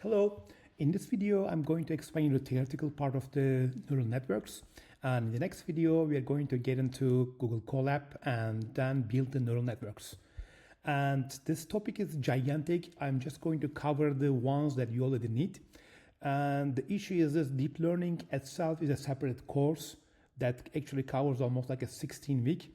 Hello, in this video I'm going to explain the theoretical part of the neural networks, and in the next video we are going to get into Google Colab and then build the neural networks. And this topic is gigantic. I'm just going to cover the ones that you already need. And the issue is this: deep learning itself is a separate course that actually covers almost like a 16-week.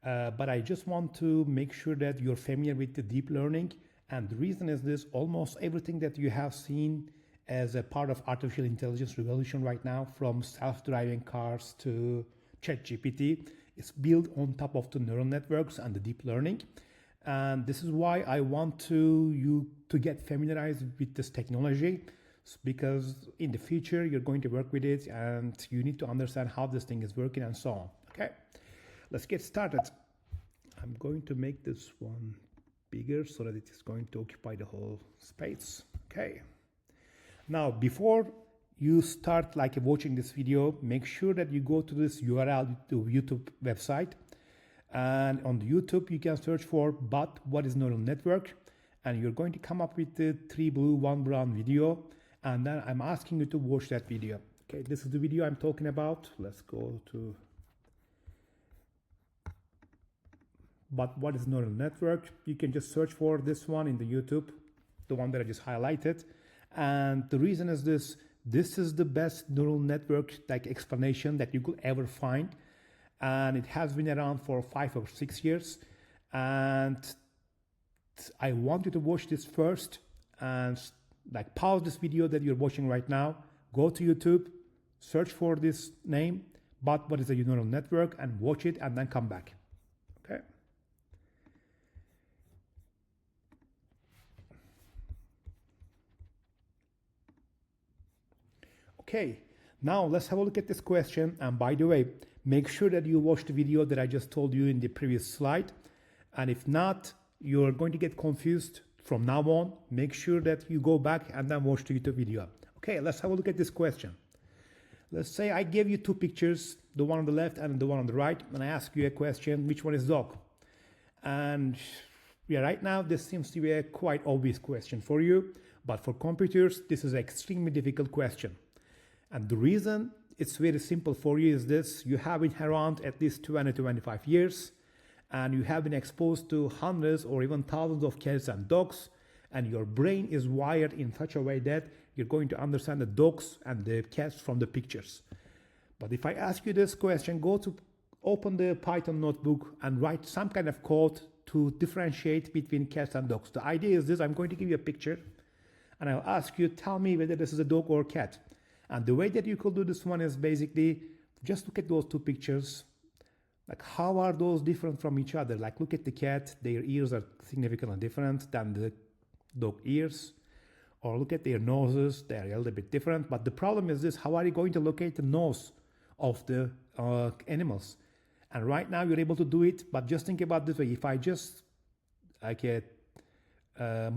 But I just want to make sure that you're familiar with the deep learning. And the reason is this: almost everything that you have seen as a part of artificial intelligence revolution right now, from self-driving cars to ChatGPT, is built on top of the neural networks and the deep learning. And this is why I want you to get familiarized with this technology, because in the future you're going to work with it and you need to understand how this thing is working and so on. Okay, let's get started. I'm going to make this one bigger so that it is going to occupy the whole space. Okay. Now, before you start watching this video, make sure that you go to this URL, the YouTube website. And on the YouTube, you can search for "But what is neural network?" and you're going to come up with the 3 blue, 1 brown video. And then I'm asking you to watch that video. Okay, this is the video I'm talking about. Let's go to "But what is neural network?" You can just search for this one in the YouTube, the one that I just highlighted. And the reason is this is the best neural network explanation that you could ever find. And it has been around for 5 or 6 years. And I want you to watch this first and pause this video that you're watching right now, go to YouTube, search for this name, "But what is a neural network?" and watch it, and then come back. Okay. Okay, now let's have a look at this question. And by the way, make sure that you watch the video that I just told you in the previous slide. And if not, you're going to get confused from now on. Make sure that you go back and then watch the YouTube video. Okay, let's have a look at this question. Let's say I gave you 2 pictures, the one on the left and the one on the right, and I ask you a question: which one is dog? And yeah, right now this seems to be a quite obvious question for you, but for computers this is an extremely difficult question. And the reason it's very simple for you is this: you have been around at least 20 to 25 years, and you have been exposed to hundreds or even thousands of cats and dogs, and your brain is wired in such a way that you're going to understand the dogs and the cats from the pictures. But if I ask you this question, open the Python notebook and write some kind of code to differentiate between cats and dogs. The idea is this: I'm going to give you a picture and I'll ask you, tell me whether this is a dog or a cat. And the way that you could do this one is basically just look at those 2 pictures. How are those different from each other? Look at the cat, their ears are significantly different than the dog ears. Or look at their noses, they're a little bit different. But the problem is this: how are you going to locate the nose of the animals? And right now you're able to do it, but just think about this way: if I just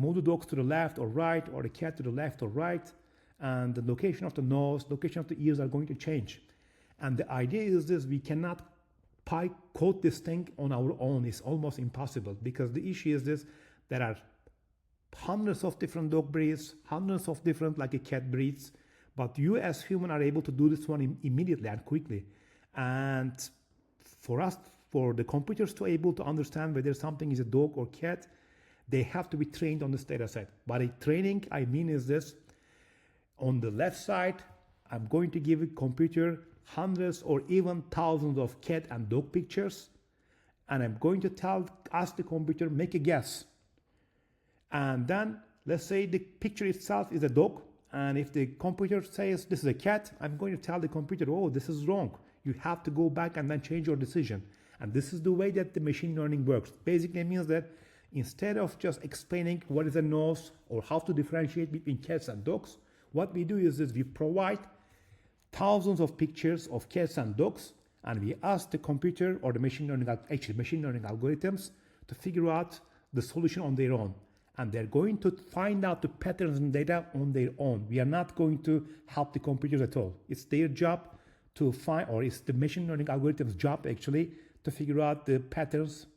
move the dogs to the left or right, or the cat to the left or right, and the location of the nose, location of the ears are going to change. And the idea is this: we cannot code this thing on our own. It's almost impossible, because the issue is this: there are hundreds of different dog breeds, hundreds of different cat breeds, but you as human are able to do this one immediately and quickly. And for the computers to able to understand whether something is a dog or cat, they have to be trained on this data set. By training, I mean is this: on the left side, I'm going to give a computer hundreds or even thousands of cat and dog pictures, and I'm going to ask the computer, make a guess. And then let's say the picture itself is a dog, and if the computer says this is a cat, I'm going to tell the computer, oh, this is wrong. You have to go back and then change your decision. And this is the way that the machine learning works. Basically, it means that instead of just explaining what is a nose or how to differentiate between cats and dogs, what we do is this: we provide thousands of pictures of cats and dogs, and we ask the computer or the machine learning algorithms to figure out the solution on their own. And they're going to find out the patterns in data on their own. We are not going to help the computers at all. It's their job to find, or it's the machine learning algorithm's job actually, to figure out the patterns.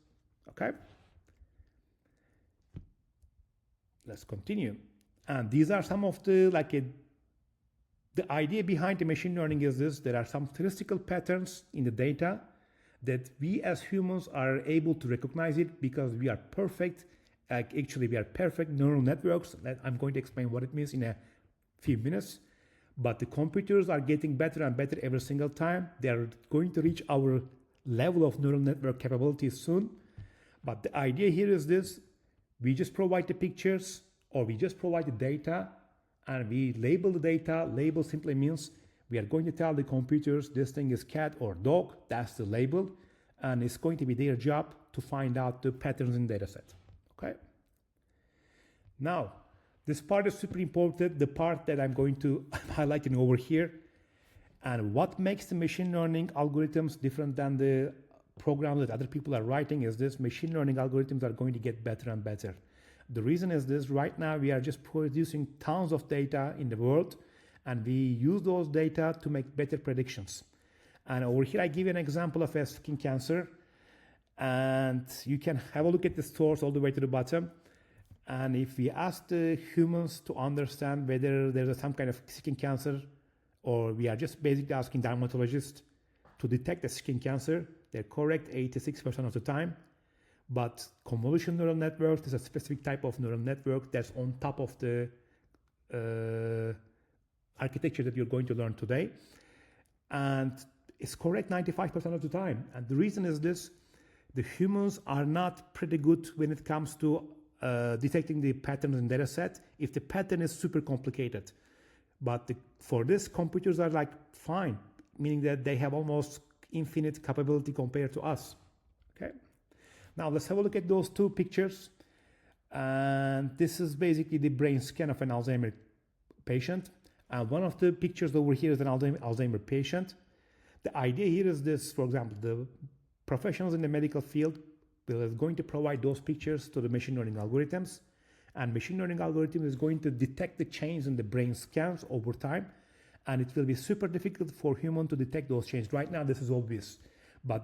Okay? Let's continue. And these are some of the the idea behind the machine learning is this: there are some statistical patterns in the data that we as humans are able to recognize it because we are perfect. Actually, we are perfect neural networks. I'm going to explain what it means in a few minutes. But the computers are getting better and better every single time. They are going to reach our level of neural network capabilities soon. But the idea here is this: we just provide the pictures, or we just provide the data, and we label the data. Label simply means we are going to tell the computers this thing is cat or dog. That's the label. And it's going to be their job to find out the patterns in the data set. Okay? Now, this part is super important, the part that I'm going to highlight over here. And what makes the machine learning algorithms different than the programs that other people are writing is this: machine learning algorithms are going to get better and better. The reason is this: right now we are just producing tons of data in the world, and we use those data to make better predictions. And over here I give you an example of a skin cancer, and you can have a look at the source all the way to the bottom. And if we ask the humans to understand whether there's some kind of skin cancer, or we are just basically asking dermatologists to detect the skin cancer, they're correct 86% of the time. But convolutional neural networks is a specific type of neural network that's on top of the architecture that you're going to learn today. And it's correct 95% of the time. And the reason is this: the humans are not pretty good when it comes to detecting the patterns in data set if the pattern is super complicated. But for this, computers are fine, meaning that they have almost infinite capability compared to us. Okay. Now let's have a look at those two pictures. And this is basically the brain scan of an Alzheimer patient. And one of the pictures over here is an Alzheimer patient. The idea here is this: for example, the professionals in the medical field are going to provide those pictures to the machine learning algorithms, and machine learning algorithm is going to detect the change in the brain scans over time, and it will be super difficult for human to detect those changes. Right now this is obvious, but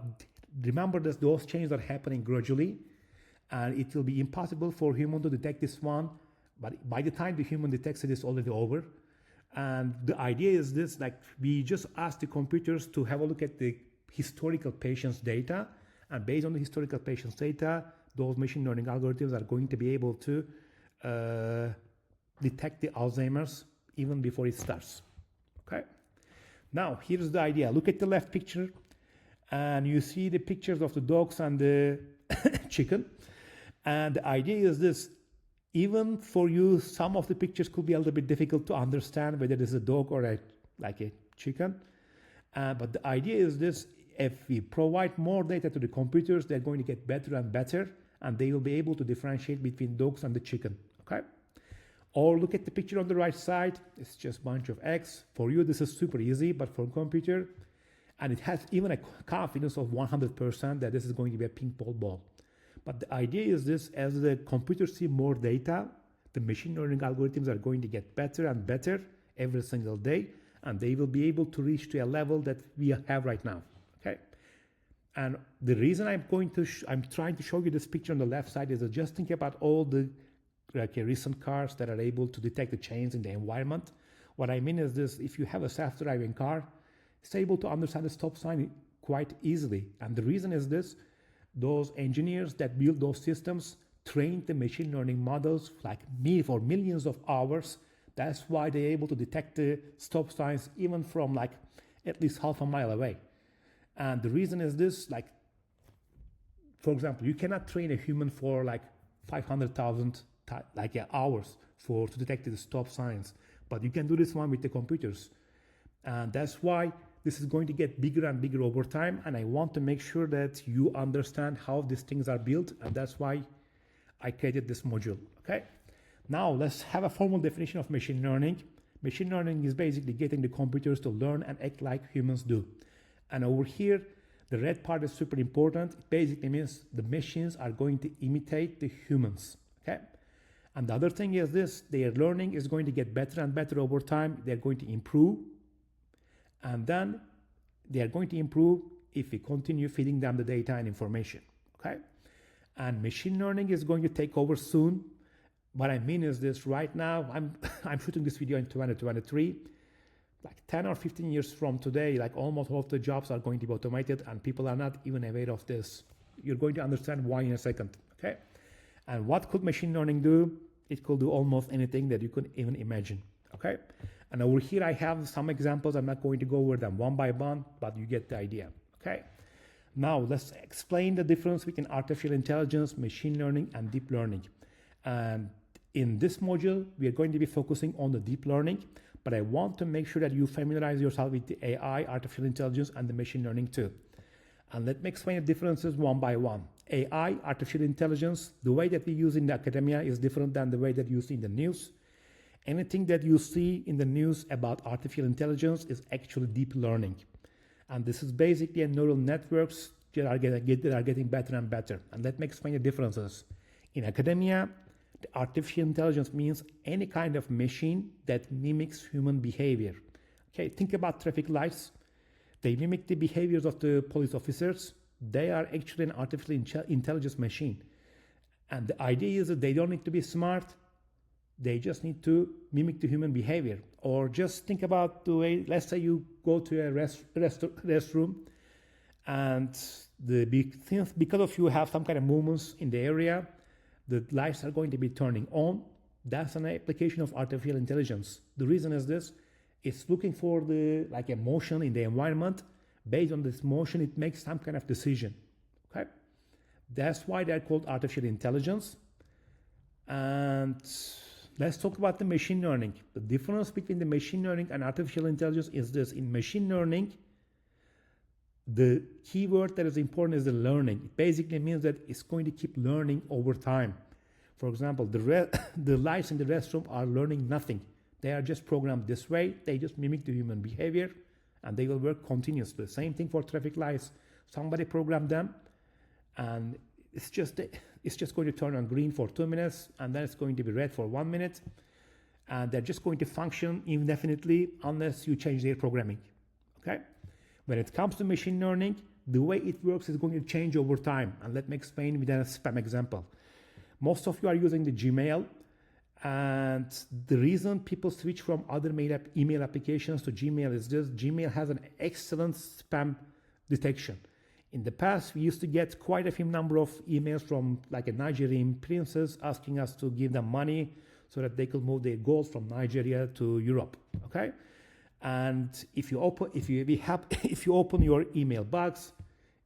remember that those changes are happening gradually, and it will be impossible for human to detect this one, but by the time the human detects it, it's already over. And the idea is this: we just ask the computers to have a look at the historical patient's data, and based on the historical patient's data, those machine learning algorithms are going to be able to detect the Alzheimer's even before it starts. Okay. Now, here's the idea. Look at the left picture, and you see the pictures of the dogs and the chicken. And the idea is this: even for you, some of the pictures could be a little bit difficult to understand whether this is a dog or a chicken. But the idea is this: if we provide more data to the computers, they're going to get better and better, and they will be able to differentiate between dogs and the chicken. Okay? Or look at the picture on the right side. It's just a bunch of eggs. For you, this is super easy, but for a computer, and it has even a confidence of 100% that this is going to be a ping pong ball. But the idea is this: as the computers see more data, the machine learning algorithms are going to get better and better every single day, and they will be able to reach to a level that we have right now. Okay. And the reason I'm trying to show you this picture on the left side is that just think about all the recent cars that are able to detect the change in the environment. What I mean is this: if you have a self-driving car, it's able to understand the stop sign quite easily. And the reason is this: those engineers that build those systems trained the machine learning models for millions of hours. That's why they're able to detect the stop signs even from at least half a mile away. And the reason is this: for example, you cannot train a human for 500,000 hours to detect the stop signs, but you can do this one with the computers. And that's why this is going to get bigger and bigger over time, and I want to make sure that you understand how these things are built, and that's why I created this module. Okay. Now let's have a formal definition of machine learning. Machine learning is basically getting the computers to learn and act like humans do. And over here, the red part is super important. It basically means the machines are going to imitate the humans. Okay. And the other thing is this: their learning is going to get better and better over time. They're going to improve. And then they are going to improve if we continue feeding them the data and information. Okay. And machine learning is going to take over soon. What I mean is this: right now, I'm shooting this video in 2023. Like 10 or 15 years from today, like almost all of the jobs are going to be automated, and people are not even aware of this. You're going to understand why in a second, okay? And what could machine learning do? It could do almost anything that you could even imagine, okay? And over here, I have some examples. I'm not going to go over them one by one, but you get the idea, okay? Now, let's explain the difference between artificial intelligence, machine learning, and deep learning. And in this module, we are going to be focusing on the deep learning, but I want to make sure that you familiarize yourself with the AI, artificial intelligence, and the machine learning too. And let me explain the differences one by one. AI, artificial intelligence, the way that we use in the academia is different than the way that you see in the news. Anything that you see in the news about artificial intelligence is actually deep learning. And this is basically neural networks that are getting better and better. And let me explain the differences. In academia, the artificial intelligence means any kind of machine that mimics human behavior. Okay, think about traffic lights. They mimic the behaviors of the police officers. They are actually an artificial intelligence machine. And the idea is that they don't need to be smart. They just need to mimic the human behavior. Or just think about the way, let's say you go to a restroom, and because of you have some kind of movements in the area, the lights are going to be turning on. That's an application of artificial intelligence. The reason is this: it's looking for a motion in the environment. Based on this motion, it makes some kind of decision. Okay, that's why they're called artificial intelligence. And let's talk about the machine learning. The difference between the machine learning and artificial intelligence is this: in machine learning, the key word that is important is the learning. It basically means that it's going to keep learning over time. For example, the lights in the restroom are learning nothing. They are just programmed this way. They just mimic the human behavior, and they will work continuously. Same thing for traffic lights. Somebody programmed them, and it's just going to turn on green for 2 minutes, and then it's going to be red for 1 minute, and they're just going to function indefinitely unless you change their programming. Okay? When it comes to machine learning, the way it works is going to change over time. And let me explain with a spam example. Most of you are using the Gmail, and the reason people switch from other email applications to Gmail is this: Gmail has an excellent spam detection. In the past, we used to get quite a few number of emails from like a Nigerian princess asking us to give them money so that they could move their gold from Nigeria to Europe. Okay? And if you open your email box,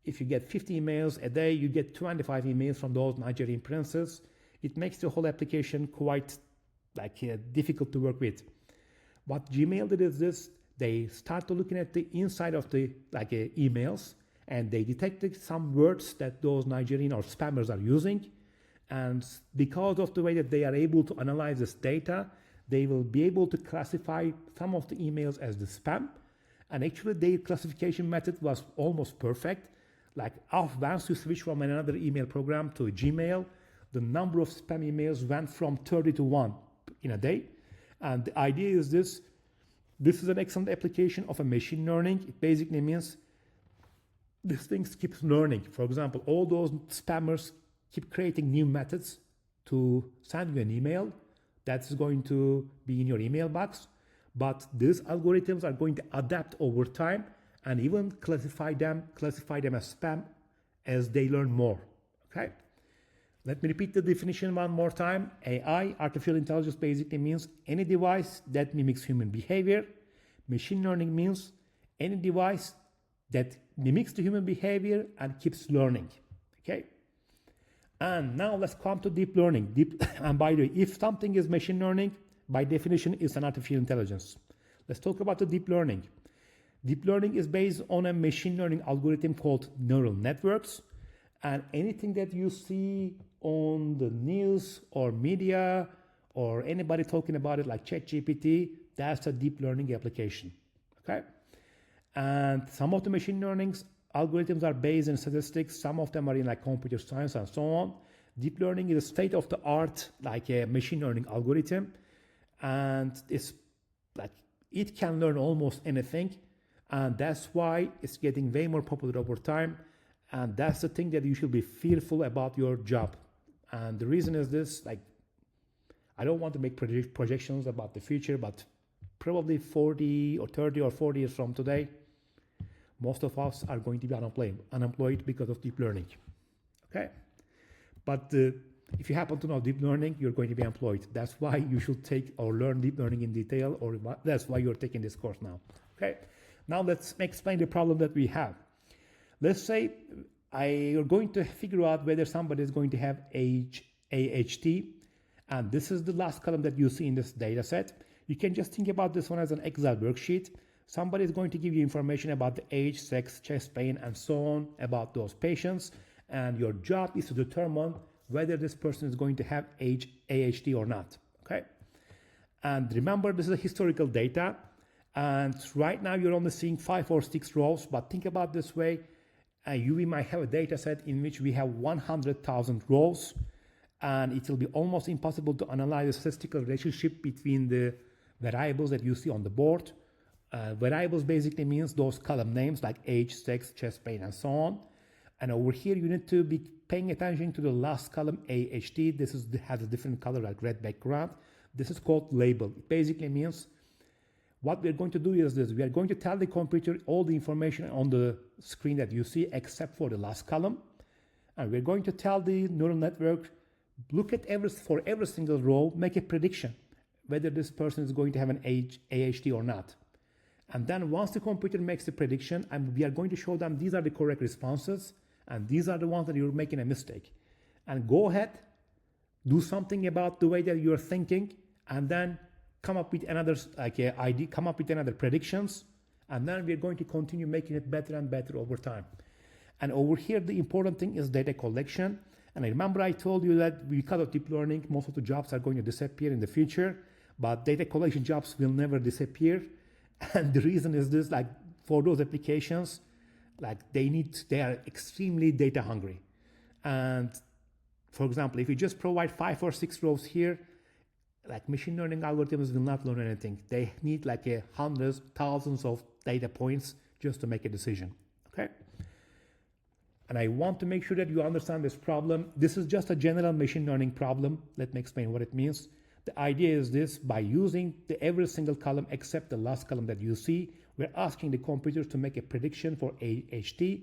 if you get 50 emails a day, you get 25 emails from those Nigerian princes. It makes the whole application quite difficult to work with. What Gmail did is this: they started looking at the inside of the emails, and they detected some words that those Nigerian or spammers are using. And because of the way that they are able to analyze this data, they will be able to classify some of the emails as the spam. And actually, their classification method was almost perfect. Once you switch from another email program to Gmail, the number of spam emails went from 30 to 1 in a day. And the idea is this: this is an excellent application of a machine learning. It basically means this thing keeps learning. For example, all those spammers keep creating new methods to send you an email that's going to be in your email box. But these algorithms are going to adapt over time and even classify them as spam as they learn more. Okay? Let me repeat the definition one more time. AI, artificial intelligence, basically means any device that mimics human behavior. Machine learning means any device that mimics the human behavior and keeps learning. Okay? And now let's come to deep learning. And by the way, if something is machine learning, by definition, it's an artificial intelligence. Let's talk about the deep learning. Deep learning is based on a machine learning algorithm called neural networks. And anything that you see on the news or media or anybody talking about it like ChatGPT, that's a deep learning application. Okay? And some of the machine learning algorithms are based in statistics. Some of them are in computer science and so on. Deep learning is a state-of-the-art a machine learning algorithm. And it can learn almost anything. And that's why it's getting way more popular over time. And that's the thing that you should be fearful about your job. And the reason is this: I don't want to make projections about the future, but probably 40 or 30 or 40 years from today, most of us are going to be unemployed because of deep learning. Okay? But if you happen to know deep learning, you're going to be employed. That's why you should take or learn deep learning in detail, or that's why you're taking this course now. Okay? Now let's explain the problem that we have. Let's say you're going to figure out whether somebody is going to have AHT, and this is the last column that you see in this data set. You can just think about this one as an Excel worksheet. Somebody is going to give you information about the age, sex, chest pain, and so on about those patients, and your job is to determine whether this person is going to have AHT or not. Okay? And remember, this is historical data, and right now you're only seeing 5 or 6 rows, but think about this way. We might have a data set in which we have 100,000 rows, and it will be almost impossible to analyze the statistical relationship between the variables that you see on the board. Variables basically means those column names like age, sex, chest pain, and so on. And over here, you need to be paying attention to the last column, AHT. This has a different color, like red background. This is called label. It basically means what we're going to do is this. We are going to tell the computer all the information on the screen that you see except for the last column. And we're going to tell the neural network, look at for every single row, make a prediction whether this person is going to have an AHT or not. And then once the computer makes the prediction, we are going to show them these are the correct responses, and these are the ones that you're making a mistake. And go ahead, do something about the way that you're thinking, and then come up with another idea, come up with another predictions, and then we're going to continue making it better and better over time. And over here, the important thing is data collection. And I remember I told you that because of deep learning, most of the jobs are going to disappear in the future, but data collection jobs will never disappear. And the reason is this, like for those applications, like they are extremely data hungry. And for example, if you just provide 5 or 6 rows here, like machine learning algorithms will not learn anything. They need like hundreds, thousands of data points just to make a decision. Okay? And I want to make sure that you understand this problem. This is just a general machine learning problem. Let me explain what it means. The idea is this: by using every single column except the last column that you see, we're asking the computer to make a prediction for AHT,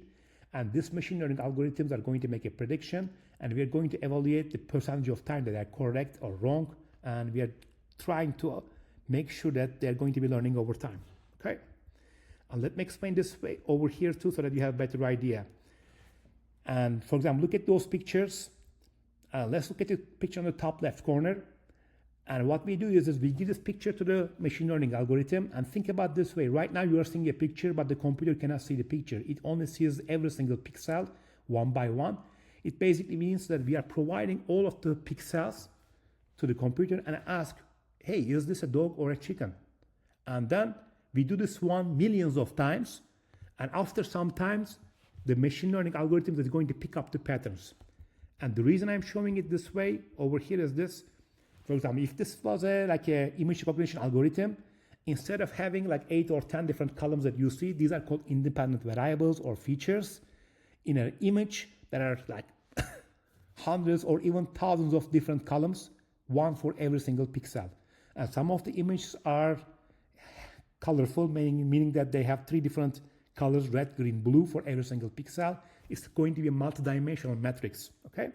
and this machine learning algorithms are going to make a prediction, and we're going to evaluate the percentage of time that they are correct or wrong, and we are trying to make sure that they're going to be learning over time. Okay? And let me explain this way over here too, so that you have a better idea. And for example, look at those pictures. Let's look at the picture on the top left corner. And what we do is we give this picture to the machine learning algorithm, and think about this way. Right now you are seeing a picture, but the computer cannot see the picture. It only sees every single pixel one by one. It basically means that we are providing all of the pixels to the computer and ask, hey, is this a dog or a chicken? And then we do this millions of times, and after some times, the machine learning algorithm is going to pick up the patterns. And the reason I'm showing it this way over here is this. For example, if this was like a image recognition algorithm, instead of having like 8 or 10 different columns that you see, these are called independent variables or features. In an image, there are like hundreds or even thousands of different columns, one for every single pixel. And some of the images are colorful, meaning that they have 3 different colors, red, green, blue, for every single pixel. It's going to be a multidimensional matrix, okay?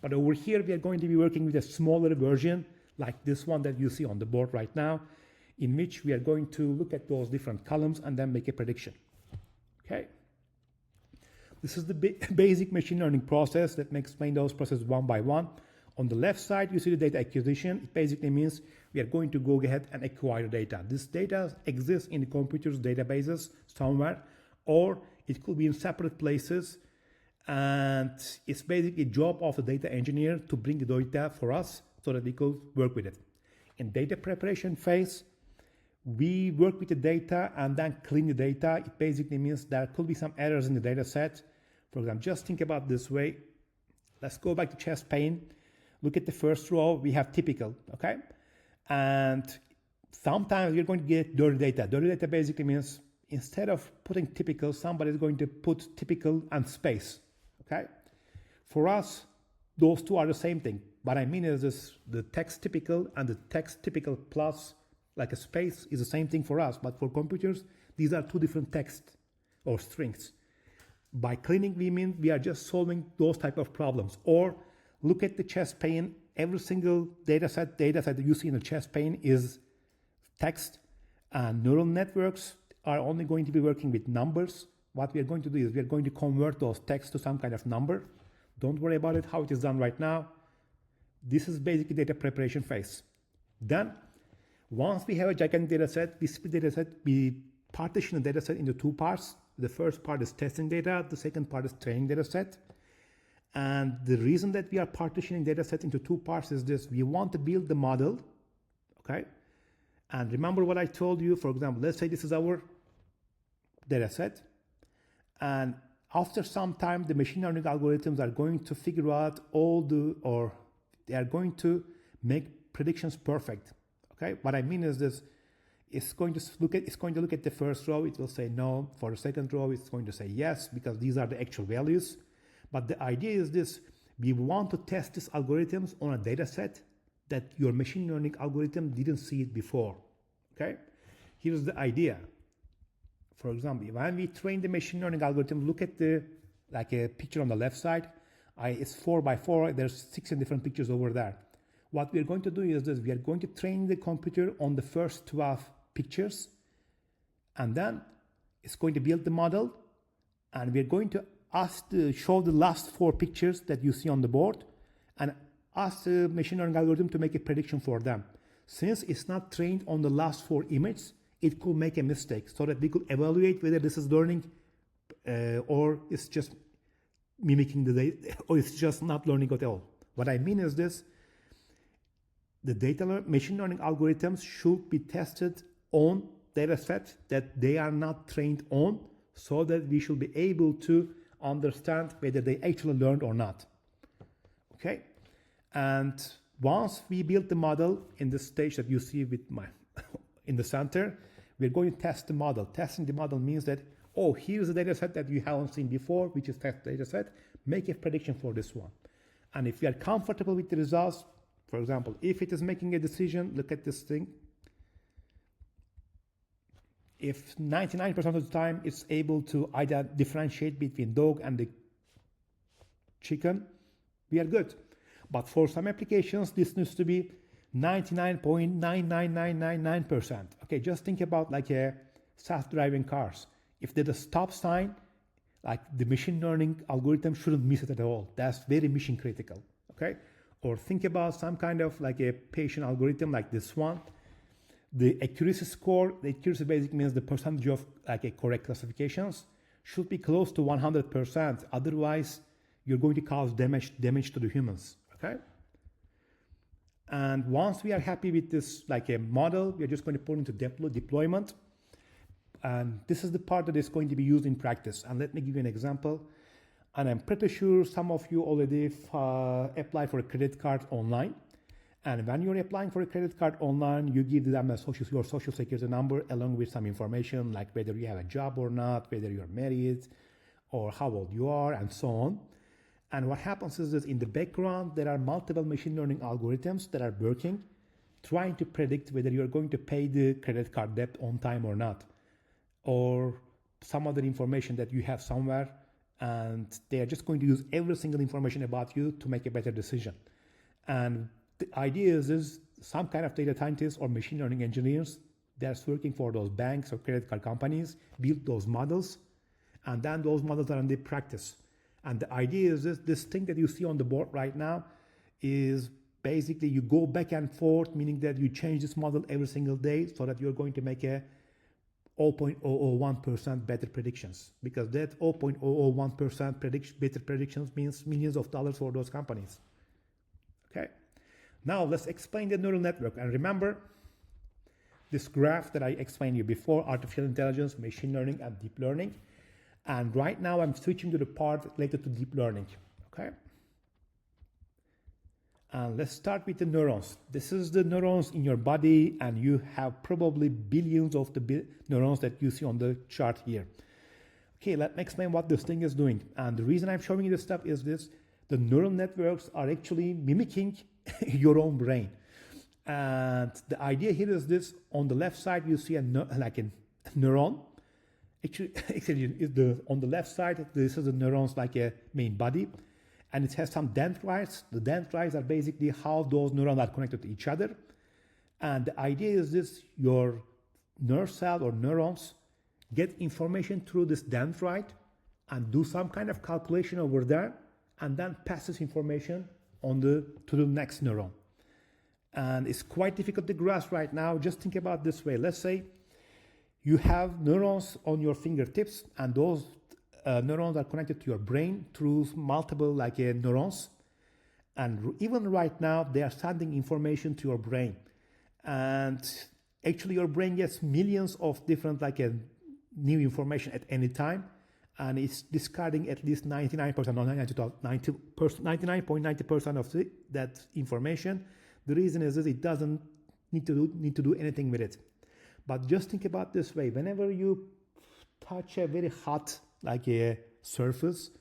But over here, we are going to be working with a smaller version, like this one that you see on the board right now, in which we are going to look at those different columns and then make a prediction, okay? This is the basic machine learning process. Let me explain those processes one by one. On the left side, you see the data acquisition. It basically means we are going to go ahead and acquire data. This data exists in the computer's databases somewhere, or it could be in separate places. And it's basically the job of the data engineer to bring the data for us so that we could work with it. In data preparation phase, we work with the data and then clean the data. It basically means there could be some errors in the data set. For example, just think about this way. Let's go back to chest pain. Look at the first row. We have typical, okay? And sometimes you're going to get dirty data. Dirty data basically means instead of putting typical, somebody is going to put typical and space. Okay? For us, those two are the same thing, What I mean is this, the text typical and the text typical plus like a space is the same thing for us, but for computers, these are two different text or strings. By cleaning, we mean we are just solving those type of problems. Or look at the chest pane. Every single data set that you see in the chest pane is text, and neural networks are only going to be working with numbers. What we are going to do is we are going to convert those texts to some kind of number. Don't worry about it, how it is done right now. This is basically data preparation phase. Then, once we have a gigantic data set, this data set, we partition the data set into two parts. The first part is testing data, the second part is training data set. And the reason that we are partitioning data sets into two parts is this: we want to build the model, okay? And remember what I told you, for example, let's say this is our data set. And after some time, the machine learning algorithms are going to figure out they are going to make predictions perfect, okay? What I mean is this: it's going to look at the first row, it will say no. For the second row, it's going to say yes, because these are the actual values. But the idea is this: we want to test these algorithms on a data set that your machine learning algorithm didn't see it before, okay? Here's the idea. For example, when we train the machine learning algorithm, look at like a picture on the left side. It's 4x4, there's 16 different pictures over there. What we're going to do is this: we are going to train the computer on the first 12 pictures, and then it's going to build the model, and we're going to show the last 4 pictures that you see on the board, and ask the machine learning algorithm to make a prediction for them. Since it's not trained on the last 4 images, it could make a mistake, so that we could evaluate whether this is learning or it's just mimicking the data, or it's just not learning at all. What I mean is this: the machine learning algorithms should be tested on data sets that they are not trained on, so that we should be able to understand whether they actually learned or not. Okay? And once we build the model in the stage that you see with in the center, we're going to test the model. Testing the model means that, oh, here's a data set that you haven't seen before, which is test data set. Make a prediction for this one. And if you are comfortable with the results, for example, if it is making a decision, look at this thing. If 99% of the time it's able to either differentiate between dog and the chicken, we are good. But for some applications, this needs to be 99.99999%. Okay, just think about like a self-driving cars. If there's a stop sign, like the machine learning algorithm shouldn't miss it at all. That's very mission critical, okay? Or think about some kind of like a patient algorithm like this one. The accuracy score, the accuracy basically means the percentage of like a correct classifications, should be close to 100%. Otherwise, you're going to cause damage to the humans, okay? And once we are happy with this like a model, we're just going to put into deployment. And this is the part that is going to be used in practice. And let me give you an example. And I'm pretty sure some of you already apply for a credit card online. And when you're applying for a credit card online, you give them your social security number along with some information like whether you have a job or not, whether you're married, or how old you are, and so on. And what happens is that in the background, there are multiple machine learning algorithms that are working, trying to predict whether you're going to pay the credit card debt on time or not, or some other information that you have somewhere, and they are just going to use every single information about you to make a better decision. And the idea is some kind of data scientists or machine learning engineers that's working for those banks or credit card companies build those models, and then those models are in the practice. And the idea is this thing that you see on the board right now is basically you go back and forth, meaning that you change this model every single day so that you're going to make a 0.001% better predictions, because that 0.001% better predictions means millions of dollars for those companies. Okay. Now let's explain the neural network. And remember this graph that I explained you before: artificial intelligence, machine learning, and deep learning. And right now I'm switching to the part related to deep learning, okay? And let's start with the neurons. This is the neurons in your body, and you have probably billions of the neurons that you see on the chart here. Okay, let me explain what this thing is doing. And the reason I'm showing you this stuff is this: the neural networks are actually mimicking your own brain. And the idea here is this: on the left side, you see like a neuron. Actually, on the left side, this is the neurons like a main body, and it has some dendrites. The dendrites are basically how those neurons are connected to each other. And the idea is this: your nerve cell or neurons get information through this dendrite and do some kind of calculation over there, and then pass this information to the next neuron. And it's quite difficult to grasp right now. Just think about this way. Let's say you have neurons on your fingertips, and those neurons are connected to your brain through multiple neurons. And even right now, they are sending information to your brain. And actually, your brain gets millions of different new information at any time, and it's discarding at least 99% or 99.90% of that information. The reason is that it doesn't need to do anything with it. But just think about this way: whenever you touch a very hot a surface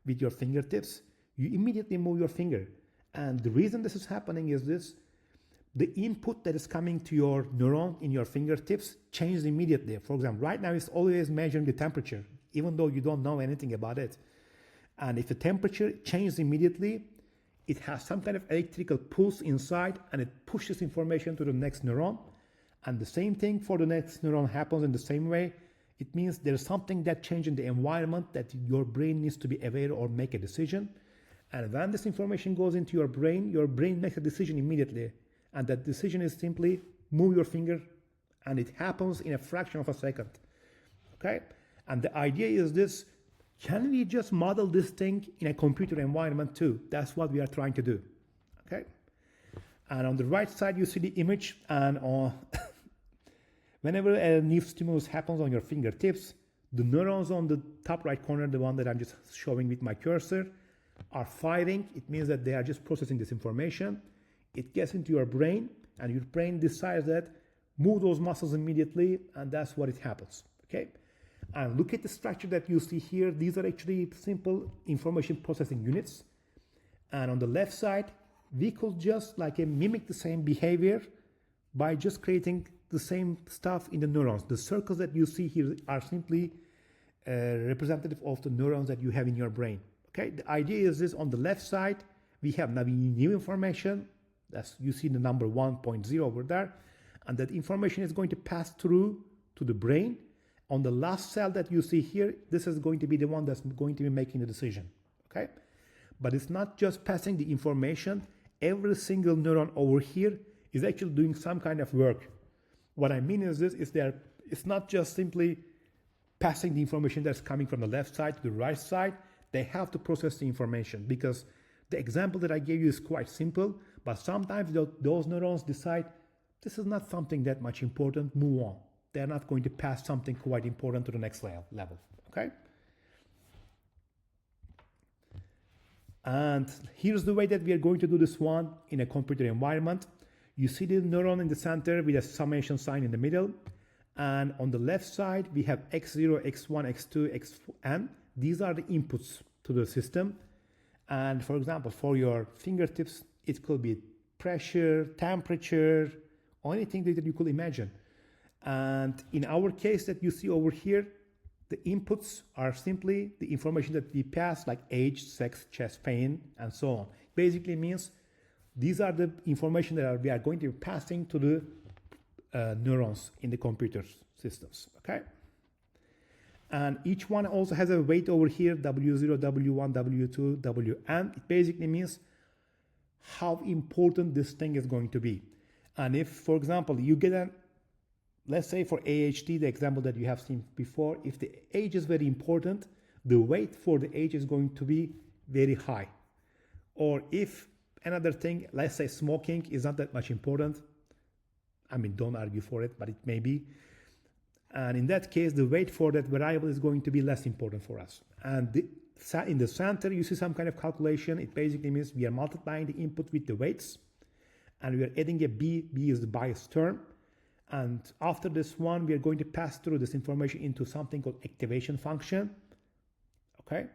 with your fingertips, you immediately move your finger. And the reason this is happening is this: the input that is coming to your neuron in your fingertips changes immediately. For example, right now it's always measuring the temperature, even though you don't know anything about it. And if the temperature changes immediately, it has some kind of electrical pulse inside, and it pushes information to the next neuron. And the same thing for the next neuron happens in the same way. It means there's something that changed in the environment that your brain needs to be aware or make a decision. And when this information goes into your brain makes a decision immediately. And that decision is simply move your finger, and it happens in a fraction of a second. Okay? And the idea is this: can we just model this thing in a computer environment too? That's what we are trying to do. Okay? And on the right side, you see the image, and whenever a new stimulus happens on your fingertips, the neurons on the top right corner, the one that I'm just showing with my cursor, are firing. It means that they are just processing this information. It gets into your brain, and your brain decides that move those muscles immediately, and that's what it happens. Okay? And look at the structure that you see here. These are actually simple information processing units. And on the left side, we could just mimic the same behavior by just creating the same stuff in the neurons. The circles that you see here are simply representative of the neurons that you have in your brain. Okay, the idea is this: on the left side, we have now new information. That's, you see the number 1.0 over there, and that information is going to pass through to the brain. On the last cell that you see here, this is going to be the one that's going to be making the decision. Okay, but it's not just passing the information. Every single neuron over here is actually doing some kind of work. What I mean is this: it's not just simply passing the information that's coming from the left side to the right side. They have to process the information, because the example that I gave you is quite simple, but sometimes those neurons decide this is not something that much important, move on. They're not going to pass something quite important to the next level. Okay? And here's the way that we are going to do this one in a computer environment. You see the neuron in the center with a summation sign in the middle. And on the left side, we have x0, x1, x2, xn. These are the inputs to the system. And for example, for your fingertips, it could be pressure, temperature, or anything that you could imagine. And in our case that you see over here, the inputs are simply the information that we pass, like age, sex, chest pain, and so on. Basically means these are the information that we are going to be passing to the neurons in the computer systems. Okay? And each one also has a weight over here, W0, W1, W2, Wn. It basically means how important this thing is going to be. And if, for example, you get let's say for AHT, the example that you have seen before, if the age is very important, the weight for the age is going to be very high. Or if another thing, let's say smoking is not that much important, I mean, don't argue for it, but it may be. And in that case, the weight for that variable is going to be less important for us. And in the center, you see some kind of calculation. It basically means we are multiplying the input with the weights, and we are adding a b. B is the bias term. And after this one, we are going to pass through this information into something called activation function. Okay?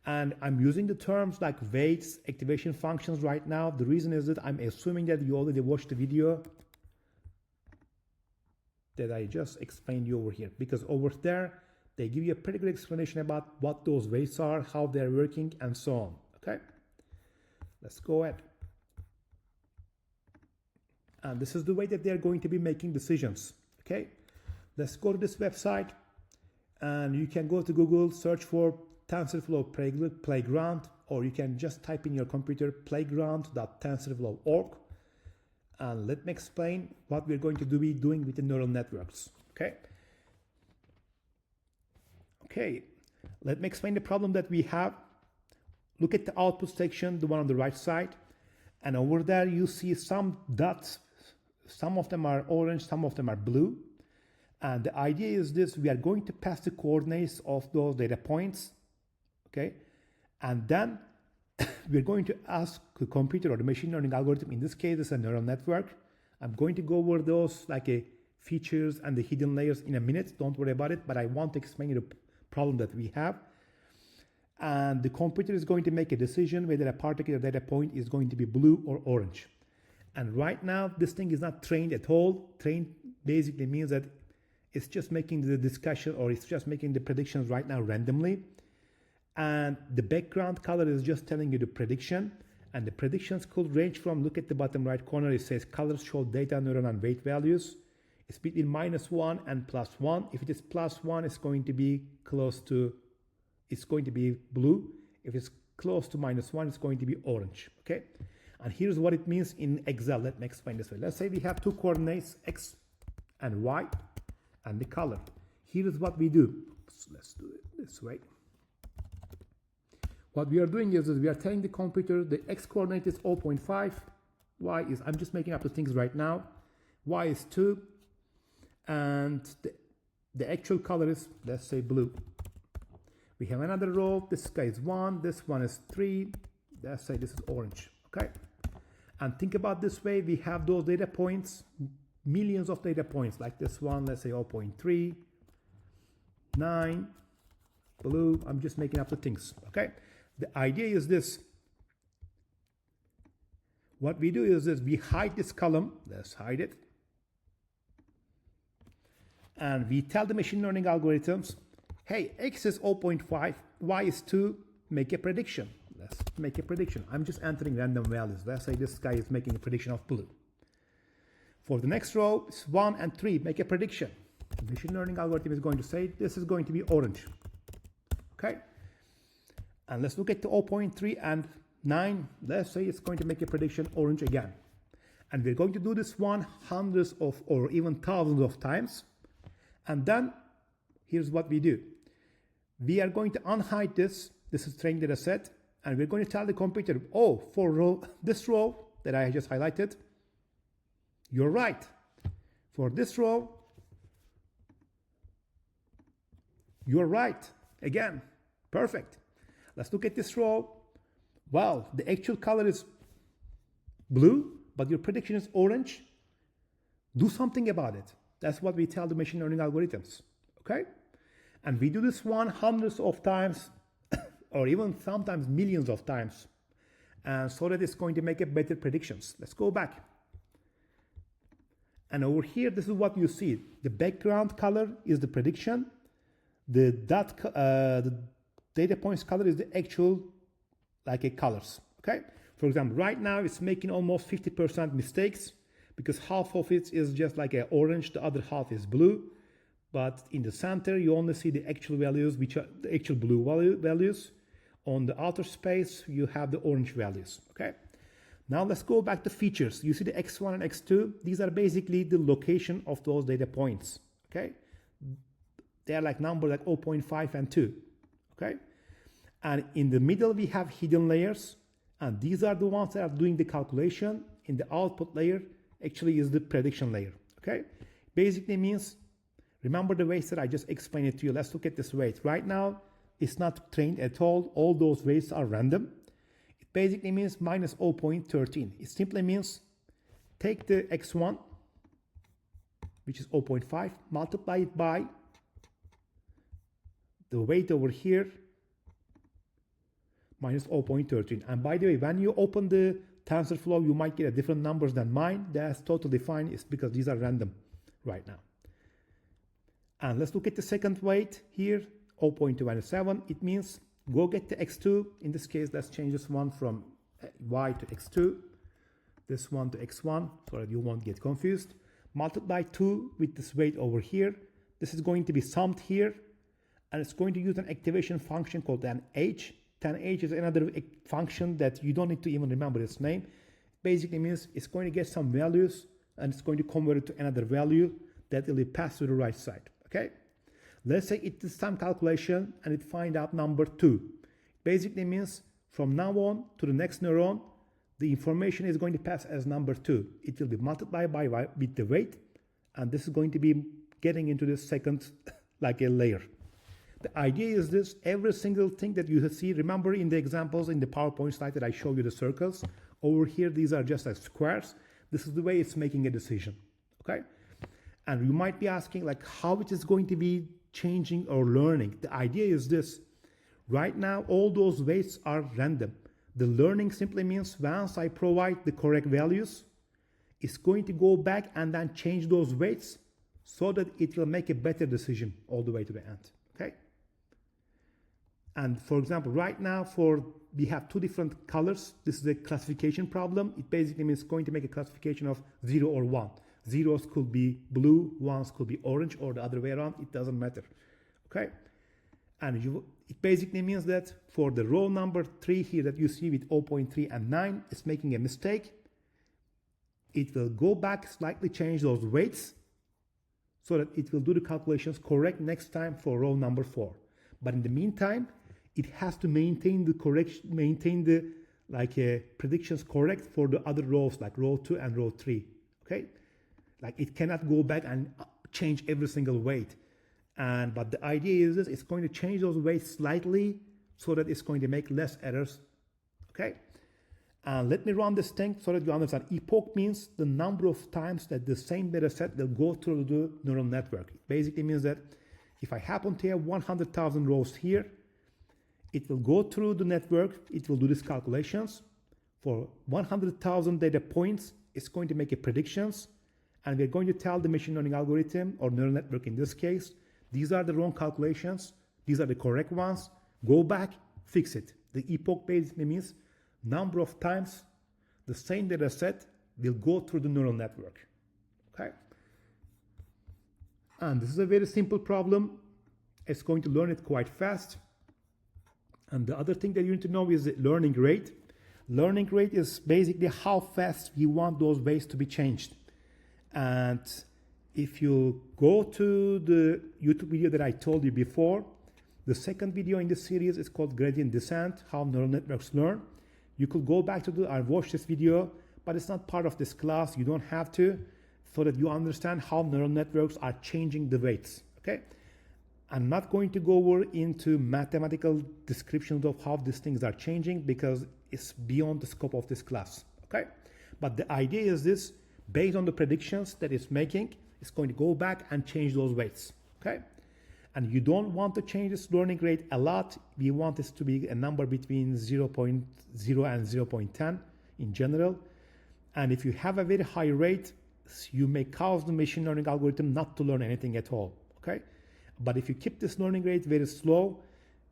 And I'm using the terms like weights, activation functions right now. The reason is that I'm assuming that you already watched the video that I just explained you over here, because over there they give you a pretty good explanation about what those weights are, how they're working, and so on. Okay, let's go ahead. And this is the way that they're going to be making decisions. Okay, let's go to this website, and you can go to Google, search for TensorFlow Playground, or you can just type in your computer playground.tensorflow.org. And let me explain what we're going to be doing with the neural networks. Okay, let me explain the problem that we have. Look at the output section, the one on the right side, and over there you see some dots. Some of them are orange, some of them are blue. And the idea is this: we are going to pass the coordinates of those data points, okay? And then we're going to ask the computer or the machine learning algorithm, in this case it's a neural network. I'm going to go over those features and the hidden layers in a minute, don't worry about it, but I want to explain you the problem that we have. And the computer is going to make a decision whether a particular data point is going to be blue or orange. And right now, this thing is not trained at all. Trained basically means that it's just making the discussion, or it's just making the predictions right now randomly. And the background color is just telling you the prediction. And the predictions could range from, look at the bottom right corner, it says colors show data, neuron, and weight values. It's between -1 and +1. If it is +1, it's going to be it's going to be blue. If it's close to -1, it's going to be orange, okay? And here's what it means in Excel. Let me explain this way. Let's say we have two coordinates, X and Y, and the color. Here's what we do. So let's do it this way. What we are doing is we are telling the computer the X coordinate is 0.5, Y is, I'm just making up the things right now, Y is 2, and the actual color is, let's say, blue. We have another row, this guy is 1, this one is 3, let's say this is orange, okay? And think about this way, we have those data points, millions of data points, like this one, let's say 0.3, 9, blue, I'm just making up the things, okay? The idea is this. What we do is this, we hide this column, let's hide it. And we tell the machine learning algorithms, hey, X is 0.5, Y is 2, make a prediction. Let's make a prediction. I'm just entering random values. Let's say this guy is making a prediction of blue. For the next row, it's 1 and 3, make a prediction. The machine learning algorithm is going to say, this is going to be orange, okay? And let's look at the 0.3 and 9. Let's say it's going to make a prediction orange again. And we're going to do this hundreds of or even thousands of times. And then here's what we do. We are going to unhide this. This is training data set. And we're going to tell the computer, oh, for this row that I just highlighted, you're right. For this row, you're right. Again, perfect. Let's look at this row. Well, the actual color is blue, but your prediction is orange. Do something about it. That's what we tell the machine learning algorithms, okay? And we do this hundreds of times, or even sometimes millions of times, so that it's going to make a better predictions. Let's go back. And over here, this is what you see. The background color is the prediction. The data points color is the actual colors, okay? For example, right now it's making almost 50% mistakes because half of it is just like an orange, the other half is blue. But in the center, you only see the actual values, which are the actual blue values. On the outer space, you have the orange values, okay? Now let's go back to features. You see the X1 and X2? These are basically the location of those data points, okay? They are like numbers like 0.5 and 2, okay? And in the middle, we have hidden layers. And these are the ones that are doing the calculation. In the output layer, actually is the prediction layer, okay? Basically means, remember the weights that I just explained it to you. Let's look at this weight. Right now, it's not trained at all. All those weights are random. It basically means minus 0.13. It simply means take the X1, which is 0.5, multiply it by the weight over here, minus 0.13. And by the way, when you open the TensorFlow, you might get a different numbers than mine. That's totally fine. It's because these are random right now. And let's look at the second weight here, 0.27. It means go get the x2. In this case, let's change this one from y to x2, this one to x1, so that you won't get confused. Multiply 2 with this weight over here. This is going to be summed here, and it's going to use an activation function called tanh. Tanh is another function that you don't need to even remember its name. Basically means it's going to get some values, and it's going to convert it to another value that will be passed to the right side. Okay, let's say it did some calculation and it find out number 2. Basically means from now on to the next neuron, the information is going to pass as number 2. It will be multiplied by with the weight, and this is going to be getting into the second like a layer. The idea is this: every single thing that you see, remember in the examples in the PowerPoint slide that I show you the circles, over here these are just like squares. This is the way it's making a decision, okay? And you might be asking like how it is going to be changing or learning. The idea is this: right now all those weights are random. The learning simply means once I provide the correct values, it's going to go back and then change those weights so that it will make a better decision all the way to the end, okay? And for example, right now we have 2 different colors. This is a classification problem. It basically means going to make a classification of 0 or 1. Zeros could be blue, ones could be orange, or the other way around. It doesn't matter, okay? And it basically means that for the row number 3 here that you see with 0.3 and 9, it's making a mistake. It will go back, slightly change those weights so that it will do the calculations correct next time for row number 4. But in the meantime, it has to maintain the predictions correct for the other rows like row 2 and row 3, okay? Like it cannot go back and change every single weight. But the idea is this: it's going to change those weights slightly so that it's going to make less errors, okay? And let me run this thing so that you understand. Epoch means the number of times that the same data set will go through the neural network. It basically means that if I happen to have 100,000 rows here, it will go through the network, it will do these calculations. For 100,000 data points, it's going to make a predictions, and we're going to tell the machine learning algorithm, or neural network in this case, these are the wrong calculations, these are the correct ones, go back, fix it. The epoch basically means number of times the same data set will go through the neural network, okay? And this is a very simple problem. It's going to learn it quite fast. And the other thing that you need to know is the learning rate. Learning rate is basically how fast you want those weights to be changed. And if you go to the YouTube video that I told you before, the second video in this series is called Gradient Descent, How Neural Networks Learn. You could go back to and watch this video, but it's not part of this class. You don't have to, so that you understand how neural networks are changing the weights, okay? I'm not going to go over into mathematical descriptions of how these things are changing because it's beyond the scope of this class, okay? But the idea is this: based on the predictions that it's making, it's going to go back and change those weights, okay? And you don't want to change this learning rate a lot. We want this to be a number between 0.0 and 0.10 in general. And if you have a very high rate, you may cause the machine learning algorithm not to learn anything at all, okay? But if you keep this learning rate very slow,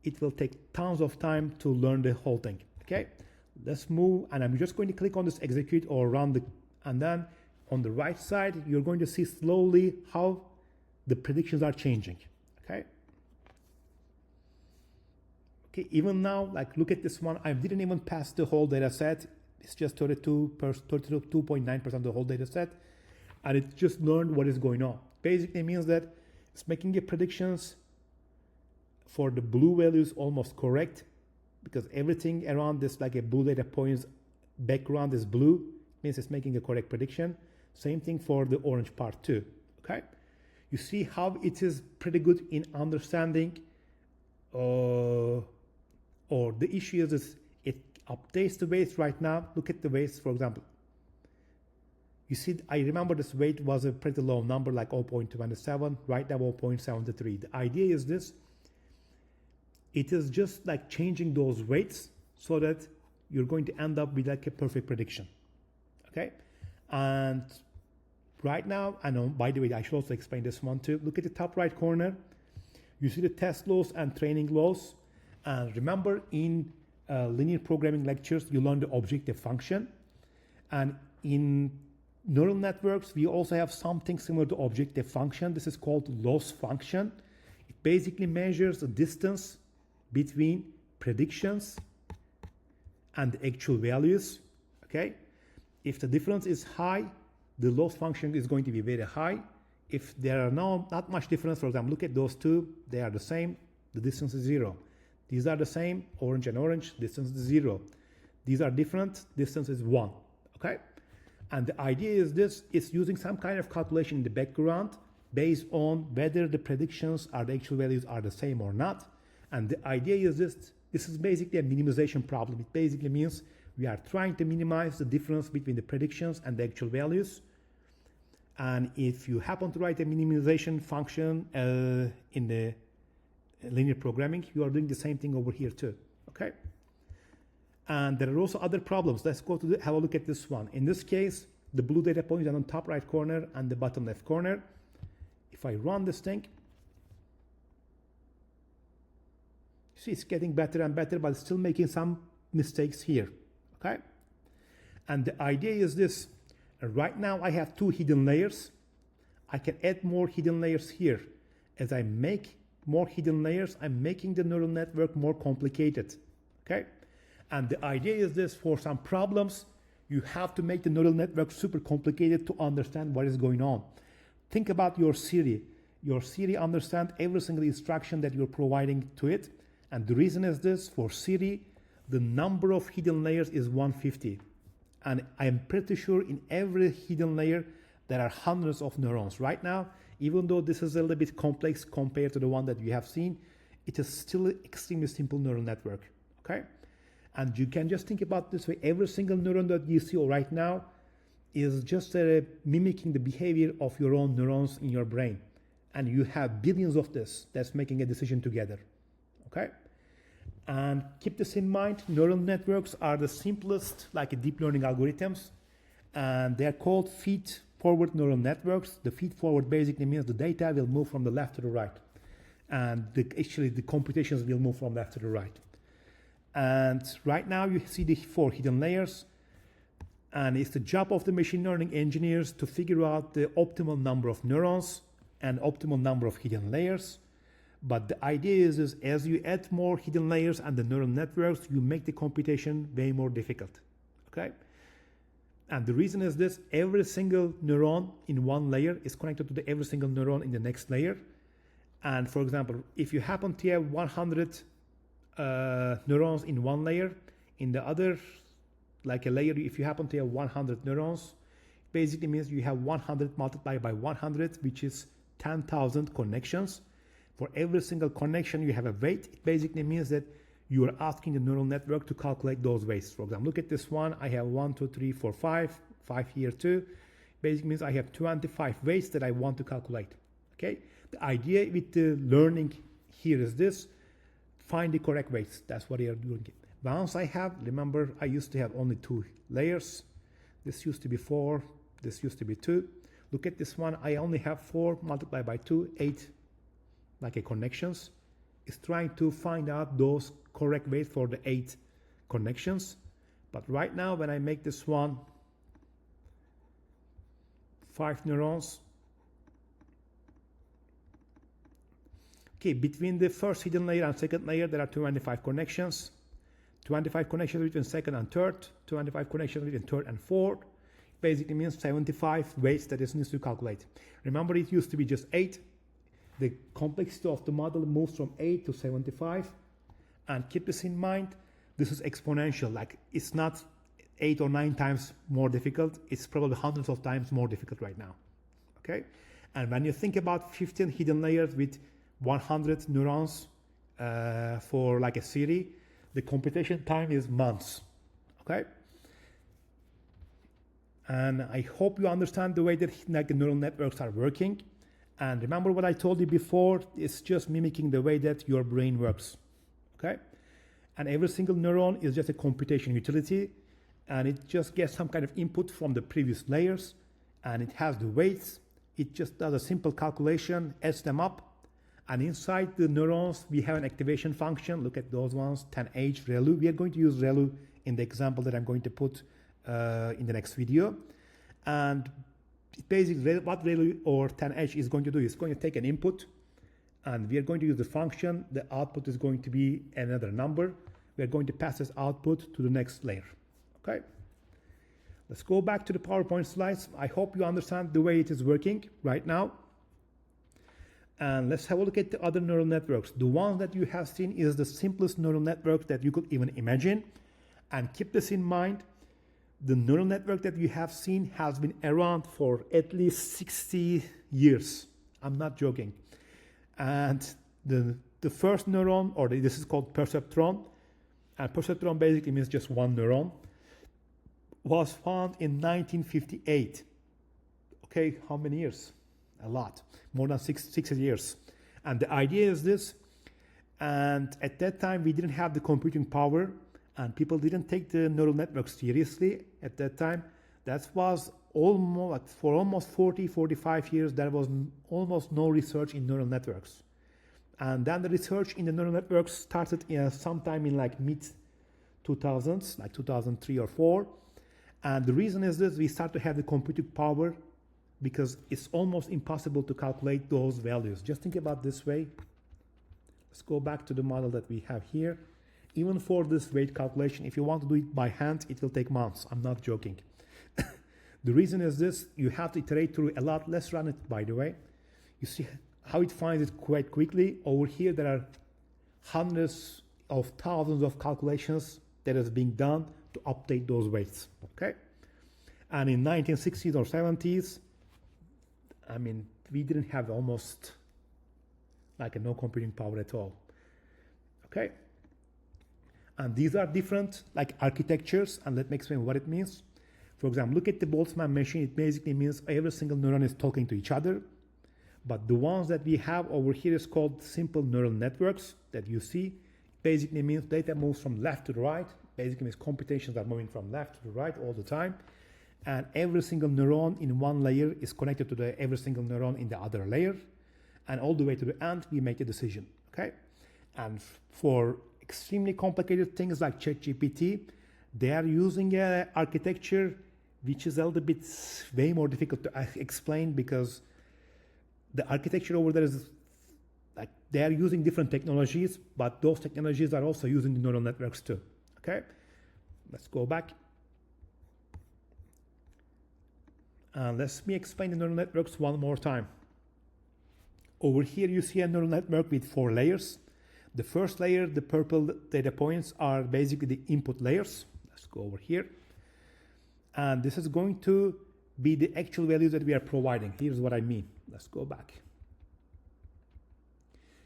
it will take tons of time to learn the whole thing, okay? Let's move, and I'm just going to click on this execute or run and then on the right side, you're going to see slowly how the predictions are changing, okay? Okay, even now, like look at this one. I didn't even pass the whole data set. It's just 32.9% of the whole data set. And it just learned what is going on. Basically means that it's making the predictions for the blue values almost correct, because everything around this, like a blue data points background is blue, means it's making a correct prediction. Same thing for the orange part too, okay? You see how it is pretty good in understanding, or the issue is it updates the weights right now. Look at the weights, for example. You see, I remember this weight was a pretty low number, like 0.27, right now 0.73. The idea is this: it is just like changing those weights so that you're going to end up with like a perfect prediction. Okay, and right now, I know, by the way, I should also explain this one too. Look at the top right corner. You see the test laws and training laws. And remember, in linear programming lectures, you learn the objective function. And in neural networks, we also have something similar to objective function. This is called loss function. It basically measures the distance between predictions and the actual values. Okay? If the difference is high, the loss function is going to be very high. If there are not much difference, for example, look at those two, they are the same, the distance is 0. These are the same, orange and orange, distance is 0. These are different, distance is 1, okay? And the idea is this, it's using some kind of calculation in the background based on whether the predictions or the actual values are the same or not. And the idea is this is basically a minimization problem. It basically means we are trying to minimize the difference between the predictions and the actual values. And if you happen to write a minimization function in the linear programming, you are doing the same thing over here too, okay? And there are also other problems. Let's go to have a look at this one. In this case, the blue data points are on top right corner and the bottom left corner. If I run this thing, see it's getting better and better, but it's still making some mistakes here, okay? And the idea is this. Right now I have 2 hidden layers. I can add more hidden layers here. As I make more hidden layers, I'm making the neural network more complicated, okay? And the idea is this, for some problems, you have to make the neural network super complicated to understand what is going on. Think about your Siri. Your Siri understands every single instruction that you're providing to it. And the reason is this, for Siri, the number of hidden layers is 150. And I'm pretty sure in every hidden layer, there are hundreds of neurons. Right now, even though this is a little bit complex compared to the one that we have seen, it is still an extremely simple neural network, okay? And you can just think about this way. Every single neuron that you see right now is just mimicking the behavior of your own neurons in your brain. And you have billions of this that's making a decision together, okay? And keep this in mind, neural networks are the simplest, like deep learning algorithms, and they're called feed-forward neural networks. The feed-forward basically means the data will move from the left to the right, and actually the computations will move from left to the right. And right now you see the 4 hidden layers, and it's the job of the machine learning engineers to figure out the optimal number of neurons and optimal number of hidden layers. But the idea is as you add more hidden layers and the neural networks, you make the computation way more difficult, okay? And the reason is this, every single neuron in one layer is connected to every single neuron in the next layer. And for example, if you happen to have 100 neurons in one layer, in the other, like a layer, if you happen to have 100 neurons, basically means you have 100 multiplied by 100, which is 10,000 connections. For every single connection, you have a weight. It basically means that you are asking the neural network to calculate those weights. For example, look at this one. I have 1, 2, 3, 4, 5, 5 here too. Basically means I have 25 weights that I want to calculate, okay? The idea with the learning here is this, find the correct weights. That's what you are doing. Once I have, remember, I used to have only 2 layers. This used to be 4, this used to be 2. Look at this one. I only have 4 multiplied by 2, 8. Like a connections, is trying to find out those correct weights for the 8 connections. But right now, when I make this one 5 neurons, okay, between the first hidden layer and second layer, there are 25 connections. 25 connections between second and third, 25 connections between third and fourth. Basically means 75 weights that it needs to calculate. Remember, it used to be just 8. The complexity of the model moves from 8 to 75. And keep this in mind, this is exponential. Like, it's not 8 or 9 times more difficult. It's probably hundreds of times more difficult right now, okay? And when you think about 15 hidden layers with 100 neurons for like a series, the computation time is months, okay? And I hope you understand the way that like, the neural networks are working. And remember what I told you before, it's just mimicking the way that your brain works, okay? And every single neuron is just a computation utility, and it just gets some kind of input from the previous layers, and it has the weights. It just does a simple calculation, adds them up, and inside the neurons, we have an activation function. Look at those ones, 10H, ReLU. We are going to use ReLU in the example that I'm going to put in the next video. And basically, what ReLU or 10H is going to do is going to take an input, and we are going to use the function. The output is going to be another number. We are going to pass this output to the next layer. Okay? Let's go back to the PowerPoint slides. I hope you understand the way it is working right now. And let's have a look at the other neural networks. The one that you have seen is the simplest neural network that you could even imagine. And keep this in mind. The neural network that you have seen has been around for at least 60 years. I'm not joking. And the first neuron, or this is called perceptron, and perceptron basically means just one neuron, was found in 1958. Okay, how many years? A lot, more than 60 years. And the idea is this, and at that time we didn't have the computing power, and people didn't take the neural networks seriously at that time. That was almost, for almost 45 years, there was almost no research in neural networks. And then the research in the neural networks started sometime in like mid-2000s, like 2003 or 4. And the reason is this: we start to have the computing power because it's almost impossible to calculate those values. Just think about this way. Let's go back to the model that we have here. Even for this weight calculation, if you want to do it by hand, it will take months. I'm not joking. The reason is this: you have to iterate through a lot. Let's run it, by the way. You see how it finds it quite quickly. Over here, there are hundreds of thousands of calculations that is being done to update those weights, okay? And in 1960s or 70s, I mean, we didn't have almost like no computing power at all, okay? And these are different like architectures, and let me explain what it means. For example, look at the Boltzmann machine. It basically means every single neuron is talking to each other. But the ones that we have over here is called simple neural networks that you see. Basically means data moves from left to the right. Basically means computations are moving from left to the right all the time. And every single neuron in one layer is connected to every single neuron in the other layer. And all the way to the end, we make a decision, okay? And for extremely complicated things like ChatGPT, they are using an architecture which is a little bit way more difficult to explain, because the architecture over there is like they are using different technologies, but those technologies are also using the neural networks too. Okay, let's go back. And let me explain the neural networks one more time. Over here, you see a neural network with 4 layers. The first layer, the purple data points, are basically the input layers. Let's go over here. And this is going to be the actual values that we are providing. Here's what I mean. Let's go back.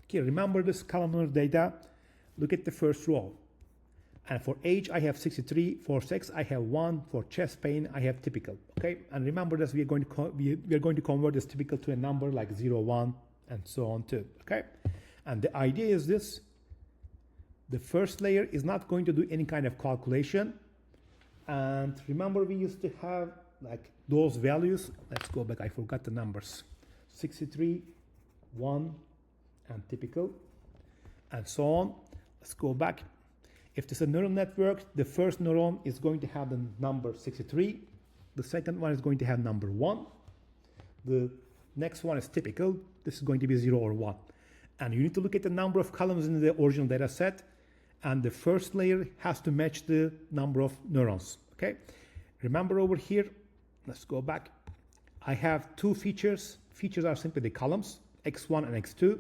Okay, remember this columnar data. Look at the first row. And for age, I have 63. For sex, I have 1. For chest pain, I have typical. Okay, and remember that we are going to convert this typical to a number like 0, 1, and so on too. Okay, and the idea is this: the first layer is not going to do any kind of calculation. And remember, we used to have like those values. Let's go back. I forgot the numbers. 63, 1, and typical, and so on. Let's go back. If this is a neural network, the first neuron is going to have the number 63. The second one is going to have number 1. The next one is typical. This is going to be 0 or 1. And you need to look at the number of columns in the original data set. And the first layer has to match the number of neurons. Okay. Remember over here, let's go back. I have 2 features. Features are simply the columns, x1 and x2.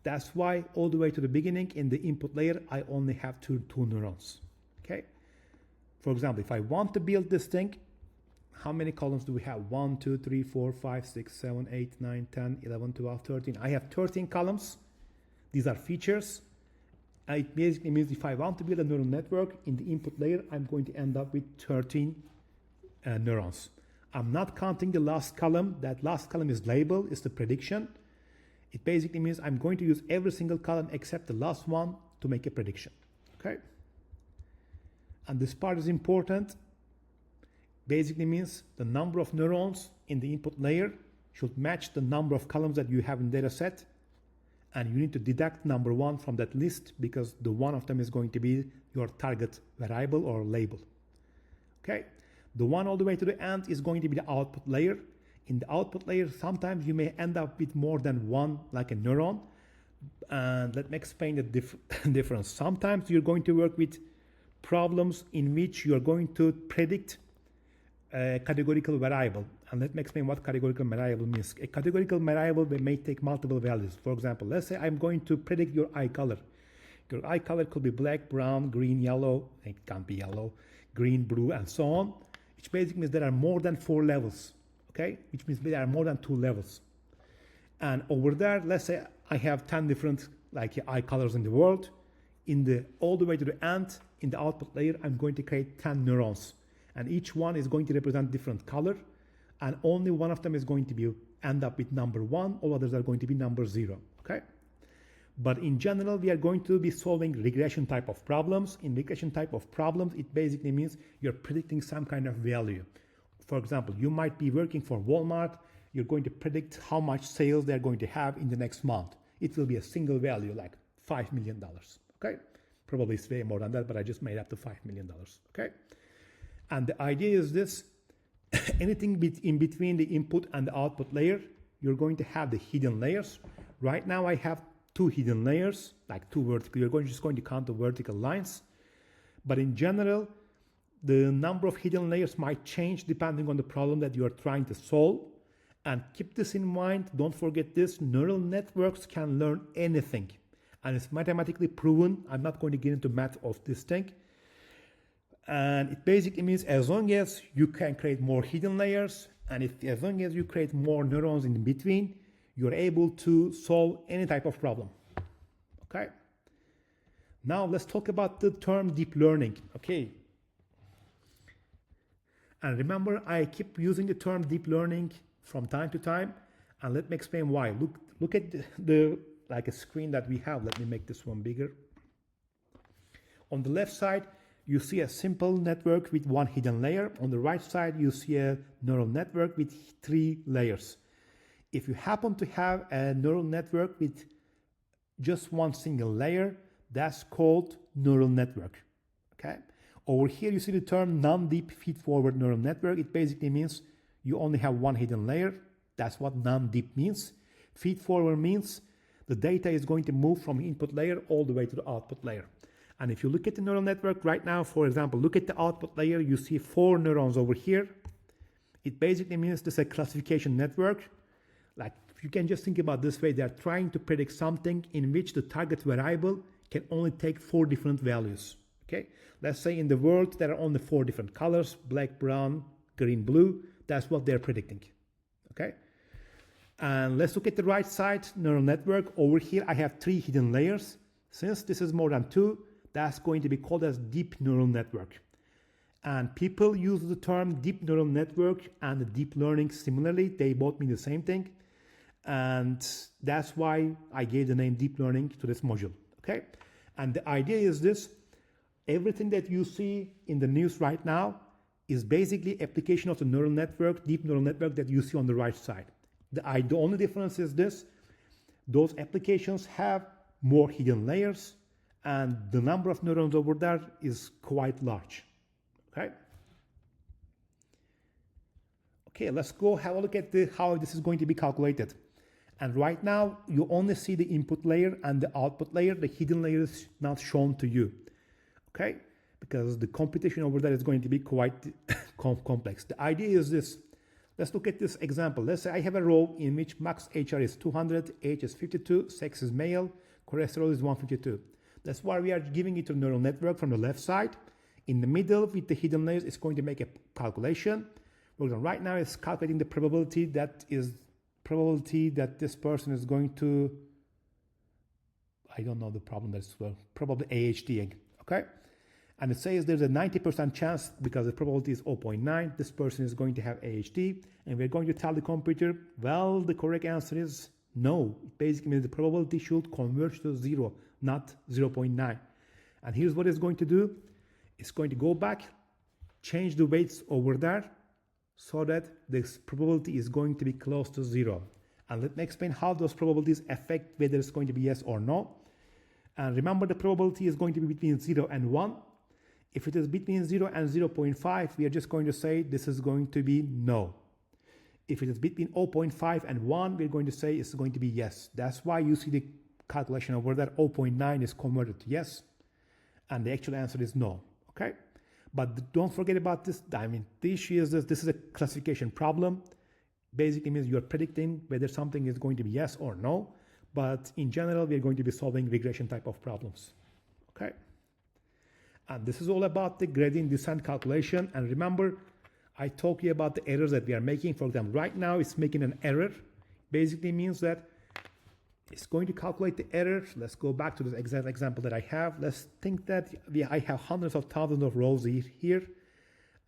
That's why all the way to the beginning in the input layer, I only have two neurons, okay? For example, if I want to build this thing, how many columns do we have? 1, 2, 3, 4, 5, 6, 7, 8, 9, 10, 11, 12, 13. I have 13 columns. These are features. It basically means if I want to build a neural network in the input layer, I'm going to end up with 13 neurons. I'm not counting the last column. That last column is label, is the prediction. It basically means I'm going to use every single column except the last one to make a prediction. okay? And this part is important. Basically means the number of neurons in the input layer should match the number of columns that you have in data set, and you need to deduct number one from that list because the one of them is going to be your target variable or label. Okay, the one all the way to the end is going to be the output layer. In the output layer, sometimes you may end up with more than one, like a neuron. And let me explain the difference. Sometimes you're going to work with problems in which you are going to predict a categorical variable. And let me explain what categorical variable means. A categorical variable may take multiple values. For example, let's say I'm going to predict your eye color. Your eye color could be black, brown, green, yellow. It can't be yellow, green, blue, and so on. Which basically means there are more than 4 levels. Okay, which means there are more than 2 levels. And over there, let's say I have 10 different eye colors in the world. All the way to the end, in the output layer, I'm going to create 10 neurons. And each one is going to represent different color. And only one of them is going to end up with number 1. All others are going to be number 0. Okay. But in general, we are going to be solving regression type of problems. In regression type of problems, it basically means you're predicting some kind of value. For example, you might be working for Walmart. You're going to predict how much sales they're going to have in the next month. It will be a single value, like $5 million. Okay. Probably it's way more than that, but I just made up to $5 million. Okay. And the idea is this. Anything in between the input and the output layer, you're going to have the hidden layers. Right now I have 2 hidden layers, like 2 vertical. You're just going to count the vertical lines. But in general, the number of hidden layers might change depending on the problem that you are trying to solve. And keep this in mind. Don't forget this. Neural networks can learn anything. And it's mathematically proven. I'm not going to get into math of this thing. And it basically means as long as you can create more hidden layers, and as long as you create more neurons in between, you're able to solve any type of problem. Okay. Now let's talk about the term deep learning. Okay. And remember, I keep using the term deep learning from time to time, and let me explain why. Look at the a screen that we have. Let me make this one bigger. On the left side, you see a simple network with 1 hidden layer. On the right side, you see a neural network with 3 layers. If you happen to have a neural network with just 1 single layer, that's called neural network. Okay. Over here, you see the term non-deep feed-forward neural network. It basically means you only have 1 hidden layer. That's what non-deep means. Feed-forward means the data is going to move from the input layer all the way to the output layer. And if you look at the neural network right now, for example, look at the output layer, you see 4 neurons over here. It basically means this is a classification network. Like, you can just think about this way, they're trying to predict something in which the target variable can only take 4 different values. Okay, let's say in the world there are only 4 different colors, black, brown, green, blue. That's what they're predicting. Okay, and let's look at the right side, neural network. Over here I have 3 hidden layers. Since this is more than 2, that's going to be called as deep neural network. And people use the term deep neural network and deep learning similarly. They both mean the same thing. And that's why I gave the name deep learning to this module. Okay, and the idea is this. Everything that you see in the news right now is basically application of the neural network, deep neural network that you see on the right side. The only difference is this. Those applications have more hidden layers, and the number of neurons over there is quite large. Okay. Okay, let's go have a look at how this is going to be calculated. And right now, you only see the input layer and the output layer. The hidden layer is not shown to you. Okay, because the computation over there is going to be quite complex. The idea is this. Let's look at this example. Let's say I have a row in which max HR is 200, age is 52, sex is male, cholesterol is 152. That's why we are giving it to neural network from the left side. In the middle with the hidden layers, it's going to make a calculation. Right now it's calculating the probability that this person is going to, I don't know the problem that's probably AHD. Okay, and it says there's a 90% chance, because the probability is 0.9, this person is going to have AHD, and we're going to tell the computer, well, the correct answer is no. It basically means the probability should converge to 0, not 0.9. And here's what it's going to do. It's going to go back, change the weights over there so that this probability is going to be close to 0. And let me explain how those probabilities affect whether it's going to be yes or no. And remember, the probability is going to be between 0 and 1. If it is between 0 and 0.5, we are just going to say this is going to be no. If it is between 0.5 and 1, we're going to say it's going to be yes. That's why you see the calculation over there, 0.9 is converted to yes, and the actual answer is no, okay? But don't forget about this. I mean, the issue is this is a classification problem. Basically means you're predicting whether something is going to be yes or no, but in general, we're going to be solving regression type of problems, okay? And this is all about the gradient descent calculation. And remember, I talked to you about the errors that we are making. For example, right now it's making an error. Basically means that it's going to calculate the error. Let's go back to this exact example that I have. Let's think that I have hundreds of thousands of rows here,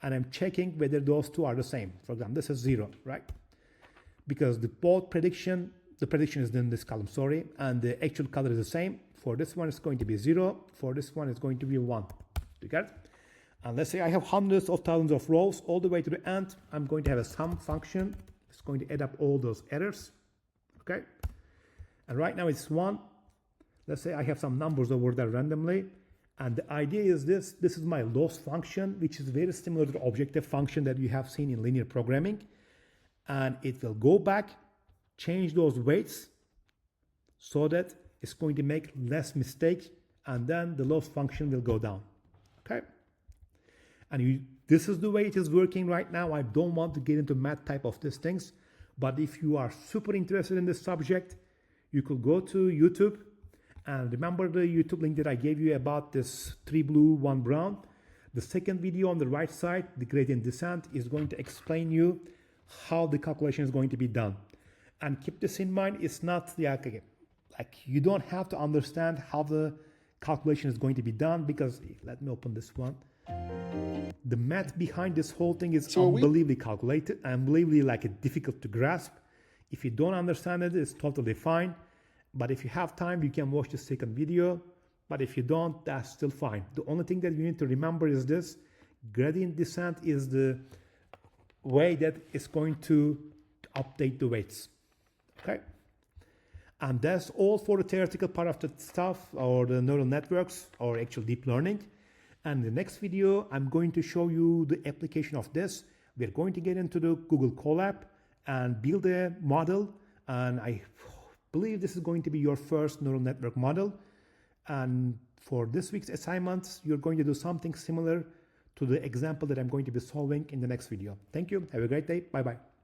and I'm checking whether those two are the same. For example, this is 0, right? Because the prediction is in this column, sorry, and the actual color is the same. For this one, it's going to be 0. For this one, it's going to be 1. You got it? And let's say I have hundreds of thousands of rows all the way to the end. I'm going to have a sum function. It's going to add up all those errors, okay? And right now it's 1. Let's say I have some numbers over there randomly. And the idea is this is my loss function, which is very similar to the objective function that you have seen in linear programming. And it will go back, change those weights so that it's going to make less mistakes, and then the loss function will go down, okay? And this is the way it is working right now. I don't want to get into math type of these things, but if you are super interested in this subject, you could go to YouTube, and remember the YouTube link that I gave you about this 3 blue, 1 brown. The second video on the right side, the gradient descent, is going to explain you how the calculation is going to be done. And keep this in mind, it's not like you don't have to understand how the calculation is going to be done, because let me open this one. The math behind this whole thing is unbelievably calculated, unbelievably difficult to grasp. If you don't understand it, it's totally fine. But if you have time, you can watch the second video. But if you don't, that's still fine. The only thing that you need to remember is this: gradient descent is the way that it's going to update the weights, okay? And that's all for the theoretical part of the stuff, or the neural networks, or actual deep learning. And in the next video, I'm going to show you the application of this. We're going to get into the Google Colab and build a model. And I believe this is going to be your first neural network model. And for this week's assignments, you're going to do something similar to the example that I'm going to be solving in the next video. Thank you. Have a great day. Bye-bye.